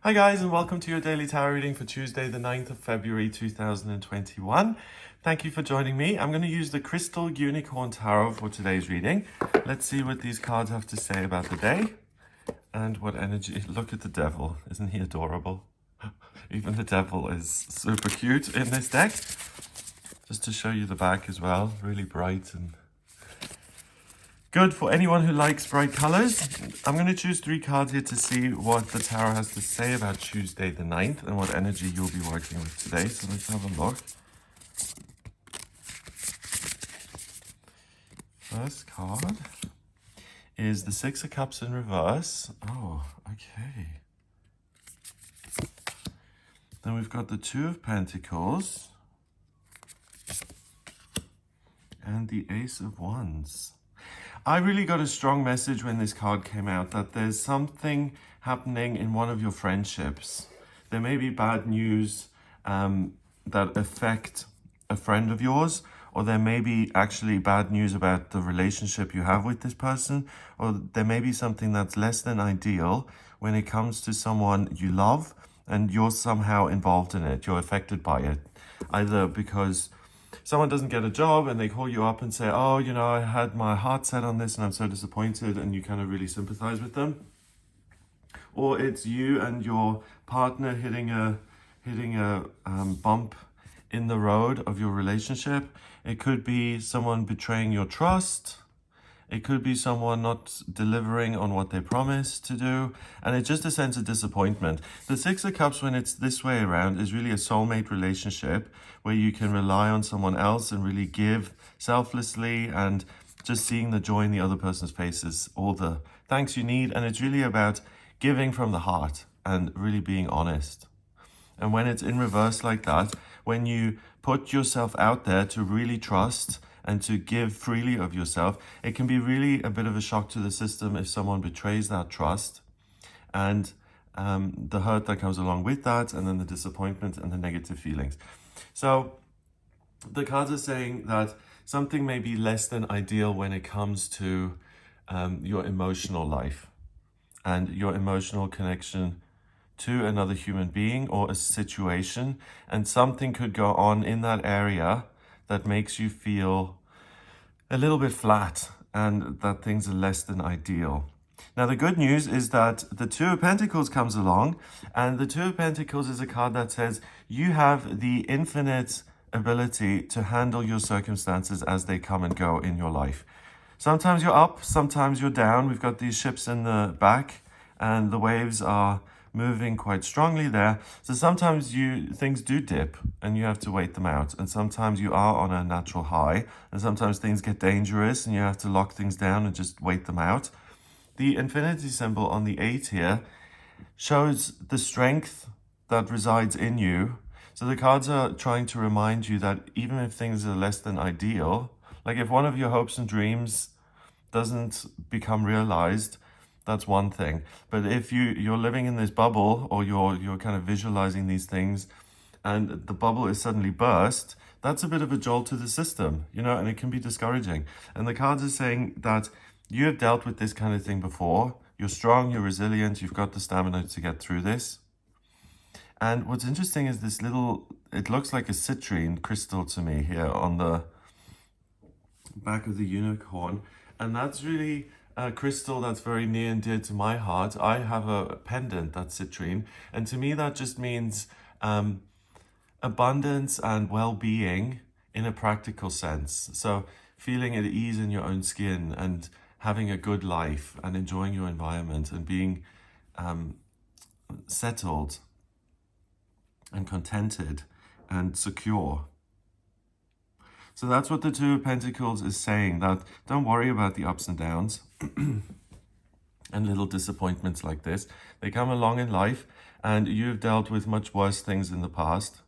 Hi guys, and welcome to your daily tarot reading for Tuesday the 9th of February 2021. Thank you for joining me. I'm going to use the Crystal Unicorn Tarot for today's reading. Let's see what these cards have to say about the day and what energy. Look at the devil. Isn't he adorable? Even the devil is super cute in this deck. Just to show you the back as well. Really bright and good for anyone who likes bright colors. I'm going to choose 3 cards here to see what the tarot has to say about Tuesday the 9th and what energy you'll be working with today. So let's have a look. First card is the Six of Cups in reverse. Oh, okay. Then we've got the Two of Pentacles and the Ace of Wands. I really got a strong message when this card came out that there's something happening in one of your friendships. There may be bad news that affect a friend of yours, or there may be actually bad news about the relationship you have with this person, or there may be something that's less than ideal when it comes to someone you love and you're somehow involved in it. You're affected by it, either because someone doesn't get a job and they call you up and say, oh, you know, I had my heart set on this and I'm so disappointed, and you kind of really sympathize with them. Or it's you and your partner hitting a bump in the road of your relationship. It could be someone betraying your trust. It could be someone not delivering on what they promised to do. And it's just a sense of disappointment. The Six of Cups, when it's this way around, is really a soulmate relationship where you can rely on someone else and really give selflessly, and just seeing the joy in the other person's faces, all the thanks you need. And it's really about giving from the heart and really being honest. And when it's in reverse like that, when you put yourself out there to really trust and to give freely of yourself, it can be really a bit of a shock to the system if someone betrays that trust, and the hurt that comes along with that, and then the disappointment and the negative feelings. So the cards are saying that something may be less than ideal when it comes to your emotional life and your emotional connection to another human being or a situation, and something could go on in that area that makes you feel a little bit flat and that things are less than ideal. Now, the good news is that the Two of Pentacles comes along, and the Two of Pentacles is a card that says you have the infinite ability to handle your circumstances as they come and go in your life. Sometimes you're up, sometimes you're down. We've got these ships in the back and the waves are moving quite strongly there. So sometimes things do dip and you have to wait them out. And sometimes you are on a natural high, and sometimes things get dangerous and you have to lock things down and just wait them out. The infinity symbol on the 8 here shows the strength that resides in you. So the cards are trying to remind you that even if things are less than ideal, like if one of your hopes and dreams doesn't become realized, that's one thing. But if you're living in this bubble, or you're kind of visualizing these things and the bubble is suddenly burst, that's a bit of a jolt to the system, you know, and it can be discouraging. And the cards are saying that you have dealt with this kind of thing before. You're strong, you're resilient, you've got the stamina to get through this. And what's interesting is this it looks like a citrine crystal to me here on the back of the unicorn. And that's really a crystal that's very near and dear to my heart. I have a pendant that's citrine, and to me that just means abundance and well-being in a practical sense. So feeling at ease in your own skin and having a good life and enjoying your environment and being settled and contented and secure. So that's what the Two of Pentacles is saying, that don't worry about the ups and downs and little disappointments like this. They come along in life, and you've dealt with much worse things in the past.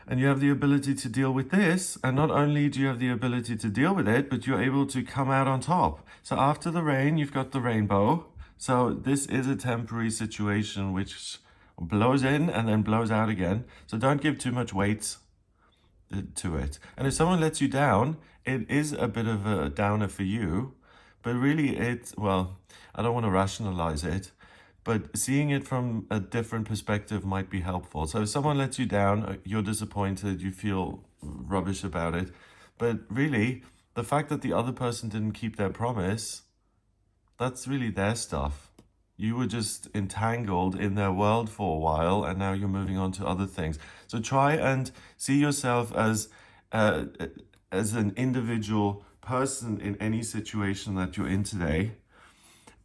And you have the ability to deal with this. And not only do you have the ability to deal with it, but you're able to come out on top. So after the rain, you've got the rainbow. So this is a temporary situation which blows in and then blows out again. So don't give too much weight to it. And if someone lets you down, it is a bit of a downer for you, but really well, I don't want to rationalize it, but seeing it from a different perspective might be helpful. So if someone lets you down, you're disappointed, you feel rubbish about it. But really, the fact that the other person didn't keep their promise, that's really their stuff. You were just entangled in their world for a while, and now you're moving on to other things. So try and see yourself as an individual person in any situation that you're in today,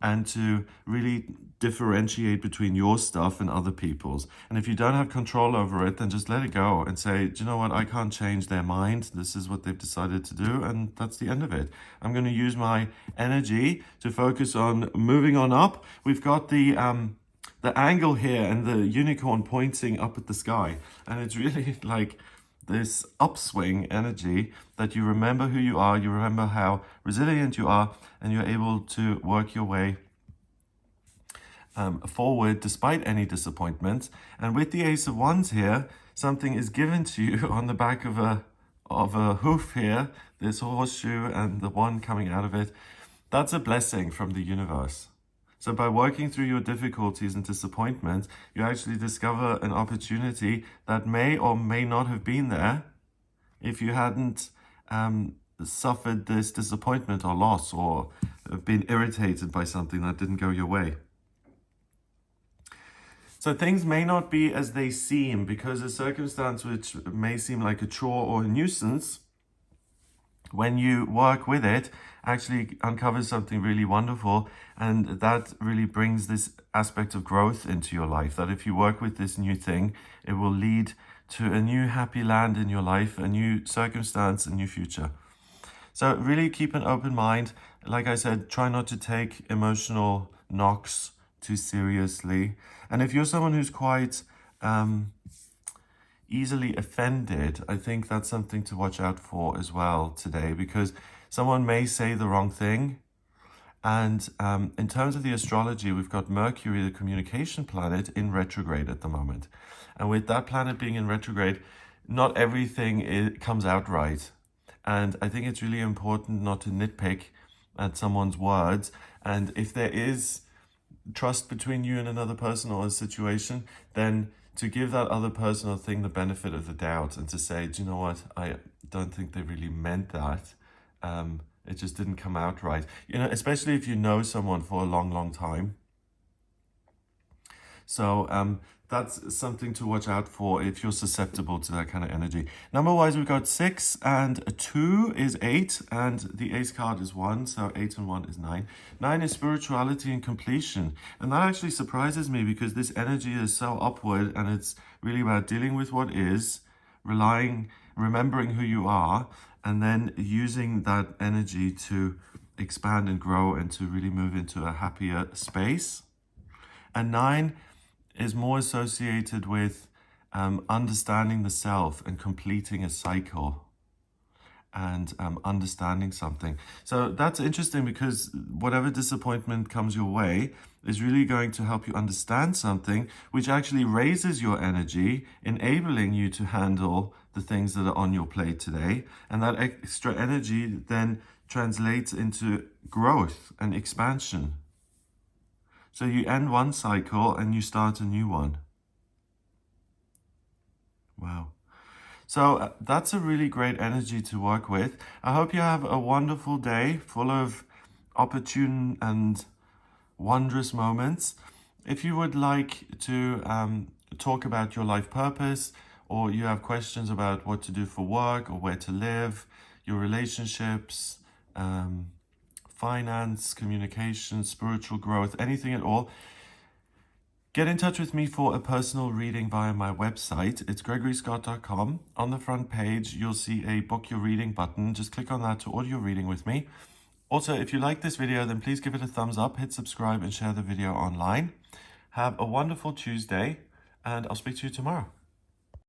and to really differentiate between your stuff and other people's. And if you don't have control over it, then just let it go and say, do you know what, I can't change their mind. This is what they've decided to do, and that's the end of it. I'm going to use my energy to focus on moving on up. We've got the angle here and the unicorn pointing up at the sky, and it's really like this upswing energy that you remember who you are, you remember how resilient you are, and you're able to work your way forward despite any disappointments. And with the Ace of Wands here, something is given to you on the back of a hoof here, this horseshoe and the wand coming out of it. That's a blessing from the universe. So by working through your difficulties and disappointments, you actually discover an opportunity that may or may not have been there if you hadn't suffered this disappointment or loss, or been irritated by something that didn't go your way. So things may not be as they seem, because a circumstance which may seem like a chore or a nuisance, when you work with it, actually uncovers something really wonderful. And that really brings this aspect of growth into your life, that if you work with this new thing, it will lead to a new happy land in your life, a new circumstance, a new future. So really keep an open mind. Like I said, try not to take emotional knocks too seriously. And if you're someone who's quite easily offended, I think that's something to watch out for as well today, because someone may say the wrong thing. And in terms of the astrology, we've got Mercury, the communication planet, in retrograde at the moment. And with that planet being in retrograde, not everything comes out right. And I think it's really important not to nitpick at someone's words. And if there is trust between you and another person or a situation, then to give that other person or thing the benefit of the doubt, and to say, do you know what, I don't think they really meant that. It just didn't come out right. You know, especially if you know someone for a long, long time. So that's something to watch out for if you're susceptible to that kind of energy. Number-wise, we've got 6 and 2 is 8, and the Ace card is 1, so 8 and 1 is 9. 9 is spirituality and completion, and that actually surprises me, because this energy is so upward, and it's really about dealing with what is, remembering who you are, and then using that energy to expand and grow and to really move into a happier space. And 9 is more associated with understanding the self and completing a cycle and understanding something. So that's interesting, because whatever disappointment comes your way is really going to help you understand something, which actually raises your energy, enabling you to handle the things that are on your plate today. And that extra energy then translates into growth and expansion. So you end one cycle and you start a new one. Wow. So that's a really great energy to work with. I hope you have a wonderful day full of opportune and wondrous moments. If you would like to talk about your life purpose, or you have questions about what to do for work or where to live, your relationships, finance, communication, spiritual growth, anything at all, get in touch with me for a personal reading via my website. It's gregoryscott.com. On the front page, you'll see a book your reading button. Just click on that to order your reading with me. Also, if you like this video, then please give it a thumbs up, hit subscribe, and share the video online. Have a wonderful Tuesday, and I'll speak to you tomorrow.